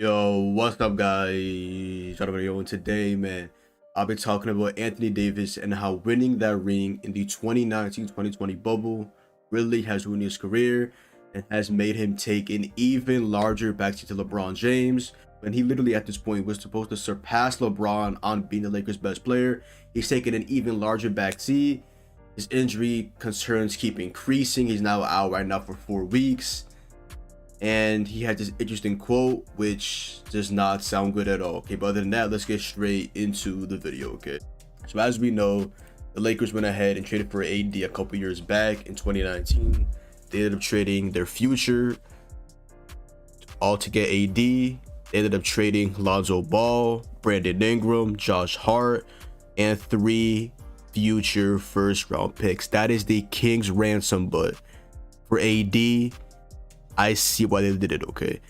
Yo, what's up, guys? Another video, and today, man, I'll be talking about Anthony Davis and how winning that ring in the 2019-2020 bubble really has ruined his career and has made him take an even larger backseat to LeBron James. When he literally at this point was supposed to surpass LeBron on being the Lakers' best player, he's taken an even larger backseat. His injury concerns keep increasing. He's now out right now for 4 weeks. And he had this interesting quote which does not sound good at all. Okay, but other than that, let's get straight into the video. Okay, so as we know, the Lakers went ahead and traded for AD a couple years back in 2019. They ended up trading their future all to get AD. They ended up trading Lonzo Ball, Brandon Ingram, Josh Hart, and 3 future first round picks. That is the King's ransom. But for AD, I see why they did it. Okay,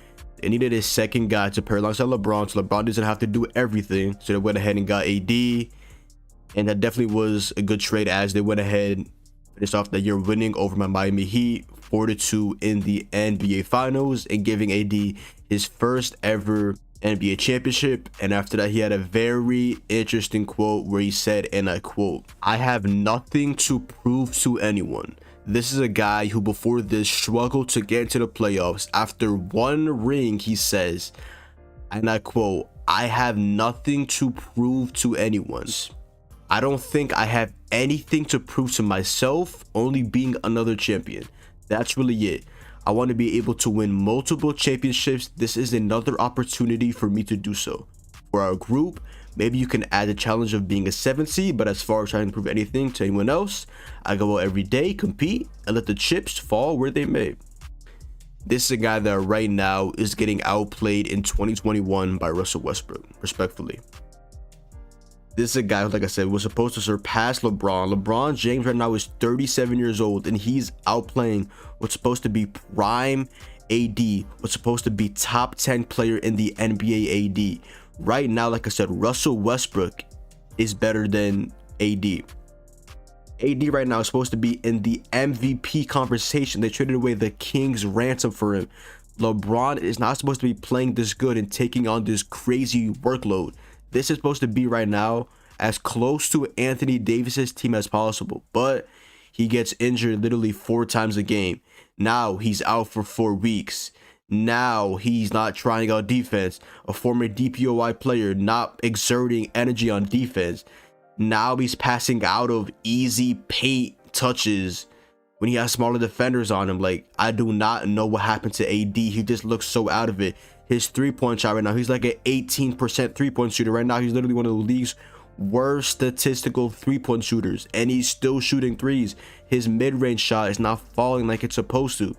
they needed a second guy to pair alongside LeBron, so LeBron doesn't have to do everything. So they went ahead and got AD, and that definitely was a good trade, as they went ahead and finished off the year winning over my Miami Heat 4-2 in the NBA Finals and giving AD his first ever NBA championship. And after that, he had a very interesting quote where he said, and I quote, "I have nothing to prove to anyone." This is a guy who before this struggled to get into the playoffs. After one ring, he says, and I quote, "I have nothing to prove to anyone. I don't think I have anything to prove to myself, only being another champion. That's really it. I want to be able to win multiple championships. This is another opportunity for me to do so. For our group, maybe you can add the challenge of being a 7th seed, but as far as trying to prove anything to anyone else, I go out every day, compete, and let the chips fall where they may." This is a guy that right now is getting outplayed in 2021 by Russell Westbrook, respectfully. This is a guy who, like I said, was supposed to surpass LeBron. LeBron James right now is 37 years old, and he's outplaying what's supposed to be prime AD, what's supposed to be top 10 player in the NBA AD. Right now, like I said, Russell Westbrook is better than AD. AD right now is supposed to be in the MVP conversation. They traded away the King's ransom for him. LeBron is not supposed to be playing this good and taking on this crazy workload. This is supposed to be right now as close to Anthony Davis's team as possible, but he gets injured literally 4 times a game. Now he's out for 4 weeks. Now he's not trying out defense. A former DPOY player not exerting energy on defense. Now he's passing out of easy paint touches when he has smaller defenders on him. Like, I do not know what happened to AD. He just looks so out of it. His 3-point shot right now, he's like an 18% 3-point shooter. Right now, he's literally one of the league's worst statistical 3-point shooters, and he's still shooting threes. His mid-range shot is not falling like it's supposed to,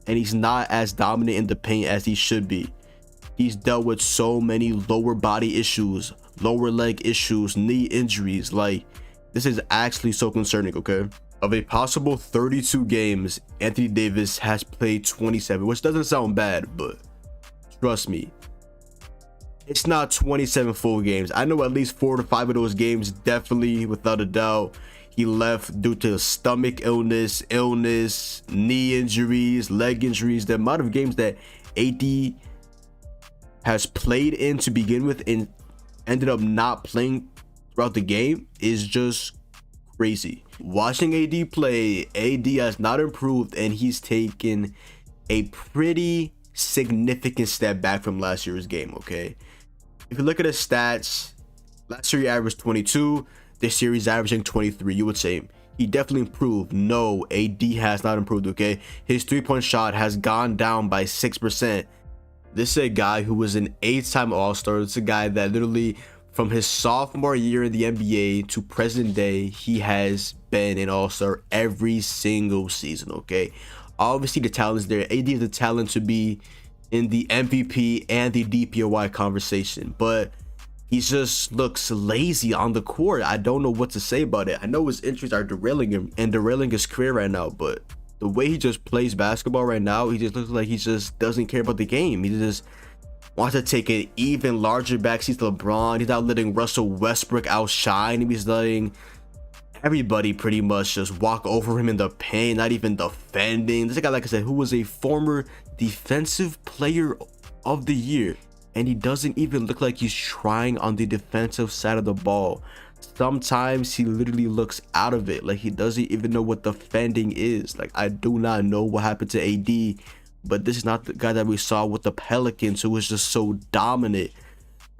and he's not as dominant in the paint as he should be. He's dealt with so many lower body issues, lower leg issues, knee injuries. Like, this is actually so concerning. Okay, of a possible 32 games, Anthony Davis has played 27, which doesn't sound bad, but trust me, it's not 27 full games. I know at least 4 to 5 of those games, definitely, without a doubt, he left due to stomach illness, knee injuries, leg injuries. The amount of games that AD has played in to begin with and ended up not playing throughout the game is just crazy. Watching AD play, AD has not improved, and he's taken a pretty significant step back from last year's game. Okay, if you look at his stats, last year he averaged 22, this year he's averaging 23. You would say he definitely improved. No, AD has not improved. Okay, his 3-point shot has gone down by 6%. This is a guy who was an 8-time all-star. It's a guy that literally from his sophomore year in the NBA to present day, he has been an all-star every single season. Okay, obviously the talent is there. AD has the talent to be in the MVP and the DPOY conversation, but he just looks lazy on the court. I don't know what to say about it. I know his injuries are derailing him and derailing his career right now, but the way he just plays basketball right now, he just looks like he just doesn't care about the game. He just wants to take an even larger backseat to LeBron. He's not letting Russell Westbrook outshine him. He's letting everybody pretty much just walk over him in the paint, not even defending. This guy, like I said, who was a former defensive player of the year. and he doesn't even look like he's trying on the defensive side of the ball. Sometimes he literally looks out of it, like he doesn't even know what defending is. Like, I do not know what happened to AD, but this is not the guy that we saw with the Pelicans, who was just so dominant.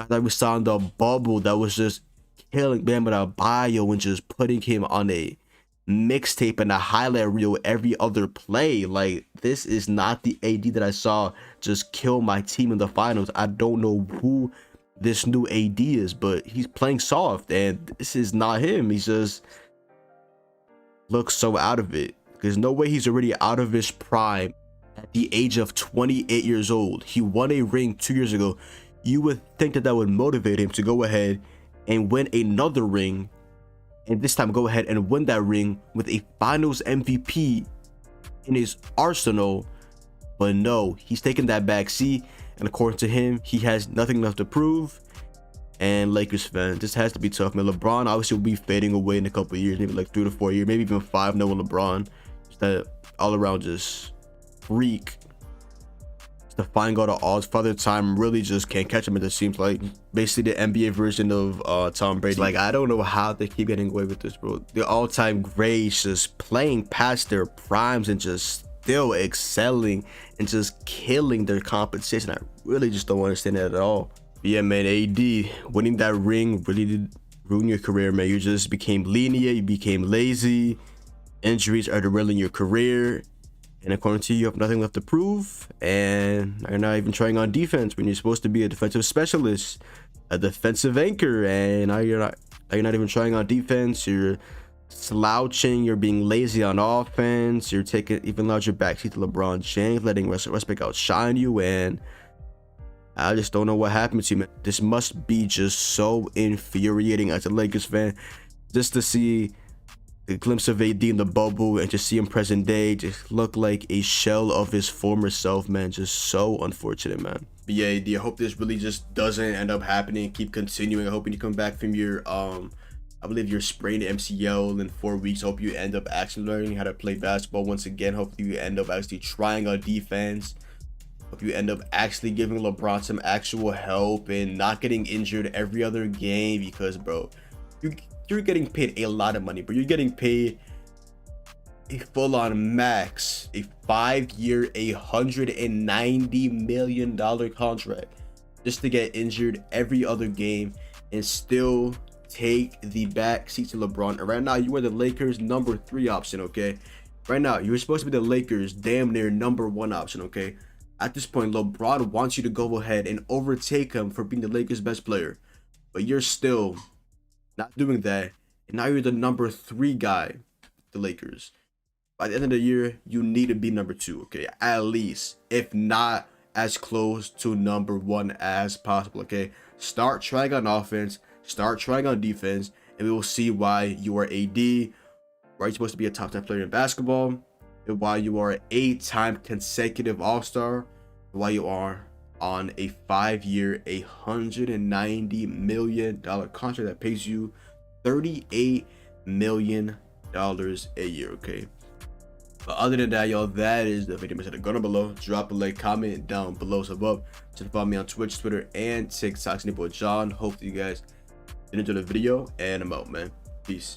That we saw in the bubble, that was just killing Bam Adebayo and just putting him on a mixtape and a highlight reel every other play. Like, this is not the AD that I saw just kill my team in the finals. I don't know who this new AD is, but he's playing soft, and this is not him. He just looks so out of it. There's no way he's already out of his prime at the age of 28 years old. He won a ring 2 years ago. You would think that would motivate him to go ahead and win another ring, and this time go ahead and win that ring with a finals MVP in his arsenal. But no, he's taking that back seat, and according to him, he has nothing left to prove. And Lakers fans, this has to be tough, man. LeBron obviously will be fading away in a couple of years, maybe like 3 to 4 years, maybe even 5. No, LeBron, just that all around just freak. The fine god of odds, Father Time really just can't catch him. It just seems like basically the NBA version of Tom Brady. Like, I don't know how they keep getting away with this, bro. The all-time greats just playing past their primes and just still excelling and just killing their competition. I really just don't understand that at all. But yeah, man, AD winning that ring really did ruin your career, man. You just became lenient, you became lazy. Injuries are derailing your career. And according to you, you have nothing left to prove, and you're not even trying on defense when you're supposed to be a defensive specialist, a defensive anchor, and now you're not even trying on defense. You're slouching, you're being lazy on offense, you're taking even larger backseat to LeBron James, letting Westbrook outshine you, and I just don't know what happened to you, man. This must be just so infuriating as a Lakers fan, just to see a glimpse of AD in the bubble and just see him present day just look like a shell of his former self, man. Just so unfortunate, man. But yeah, AD, I hope this really just doesn't end up happening. Keep continuing. I hope when you come back from your I believe your sprained MCL in 4 weeks, I hope you end up actually learning how to play basketball once again. Hopefully you end up actually trying on defense. Hope you end up actually giving LeBron some actual help and not getting injured every other game, because bro, you're getting paid a lot of money, but you're getting paid a full-on max, a 5-year, $190 million contract just to get injured every other game and still take the back seat to LeBron. And right now, you are the Lakers' number 3 option, okay? Right now, you're supposed to be the Lakers' damn near number 1 option, okay? At this point, LeBron wants you to go ahead and overtake him for being the Lakers' best player, but you're still not doing that, and now you're the number 3 guy, the Lakers. By the end of the year, you need to be number 2, okay? At least, if not as close to number 1 as possible, okay? Start trying on offense, start trying on defense, and we will see why you are AD, why you're supposed to be a top 10 player in basketball, and why you are an 8-time consecutive All-Star, and why you are on a 5-year, $190 million contract that pays you $38 million a year, okay? But other than that, y'all, that is the video. Make sure to go down below, drop a like, comment down below, sub up. Just follow me on Twitch, Twitter, and TikTok. It's your boy John. Hopefully you guys did enjoy the video, and I'm out, man. Peace.